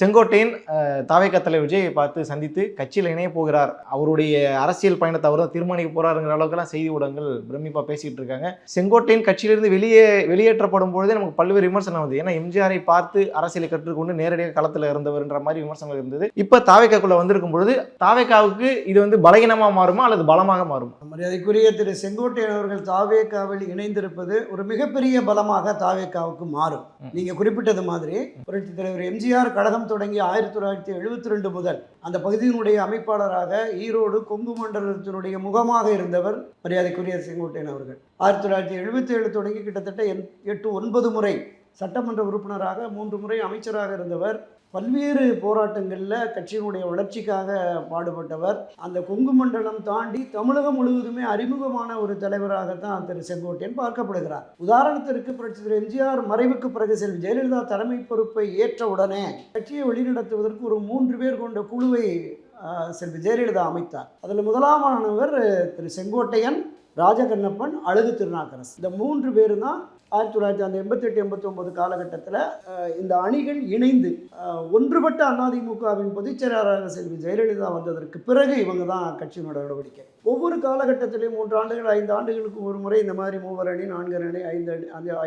செங்கோட்டையன் தாவேக தலைவர் விஜயை பார்த்து சந்தித்து கட்சியில் இணைய போகிறார், அவருடைய அரசியல் பயணத்தை அவர் தான் தீர்மானிக்க போறாருங்கிற அளவுக்குலாம் செய்தி ஊடகங்கள் பிரமிப்பா பேசிட்டு இருக்காங்க. செங்கோட்டையன் கட்சியிலிருந்து வெளியேற்றப்படும் பொழுதே நமக்கு பல்வேறு விமர்சனம் வருது. ஏன்னா எம்ஜிஆரை பார்த்து அரசியலை கற்றுக்கொண்டு நேரடியாக களத்தில் இருந்தவர்ன்ற மாதிரி விமர்சனங்கள் இருந்தது. இப்ப தாவேகாக்குள்ள வந்திருக்கும் பொழுது தாவேகாவுக்கு இது வந்து பலகீனமா மாறுமா அல்லது பலமாக மாறுமா? மரியாதைக்குரிய திரு செங்கோட்டையன் அவர்கள் தாவேகாவில் இணைந்திருப்பது ஒரு மிகப்பெரிய பலமாக தாவேகாவுக்கு மாறும். நீங்க குறிப்பிட்டது மாதிரி புரட்சி தலைவர் எம்ஜிஆர் கழகம் தொடங்கி 1972 முதல் அந்த பகுதியினுடைய அமைப்பாளராக ஈரோடு கொங்கு மண்டலத்தினுடைய முகமாக இருந்தவர் மரியாதைக்குரிய செங்கோட்டையன் அவர்கள். 1977 தொடங்கி கிட்டத்தட்ட 8-9 முறை சட்டமன்ற உறுப்பினராக, 3 முறை அமைச்சராக இருந்தவர். பல்வேறு போராட்டங்களில் கட்சியினுடைய வளர்ச்சிக்காக பாடுபட்டவர். அந்த கொங்கு மண்டலம் தாண்டி தமிழகம் முழுவதுமே அறிமுகமான ஒரு தலைவராகத்தான் திரு செங்கோட்டையன் பார்க்கப்படுகிறார். உதாரணத்திற்கு புரட்சி திரு எம்ஜிஆர் மறைவுக்கு பிறகு செல்வி ஜெயலலிதா தலைமை பொறுப்பை ஏற்ற உடனே கட்சியை வழிநடத்துவதற்கு ஒரு 3 பேர் கொண்ட குழுவை செல்வி ஜெயலலிதா அமைத்தார். அதில் முதலாமானவர் திரு செங்கோட்டையன், ராஜகண்ணப்பன், அழகு திருநாக்கரசு. இந்த 3 பேர் தான் 1988-89 காலகட்டத்தில் இந்த அணிகள் இணைந்து ஒன்றுபட்ட அதிமுகவின் பொதுச் செயலாளராக செல்வி ஜெயலலிதா வந்ததற்கு பிறகு இவங்க தான் கட்சியினோட நடவடிக்கை. ஒவ்வொரு காலகட்டத்திலையும் 3 ஆண்டுகள் 5 ஆண்டுகளுக்கு ஒரு முறை இந்த மாதிரி 3 அணி 4 அணி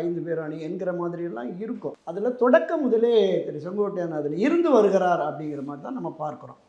5 பேர் அணி என்கிற மாதிரி எல்லாம் இருக்கும். அதில் தொடக்க முதலே திரு செங்கோட்டையன் அதில் இருந்து வருகிறார் அப்படிங்கிற மாதிரி தான் நம்ம பார்க்குறோம்.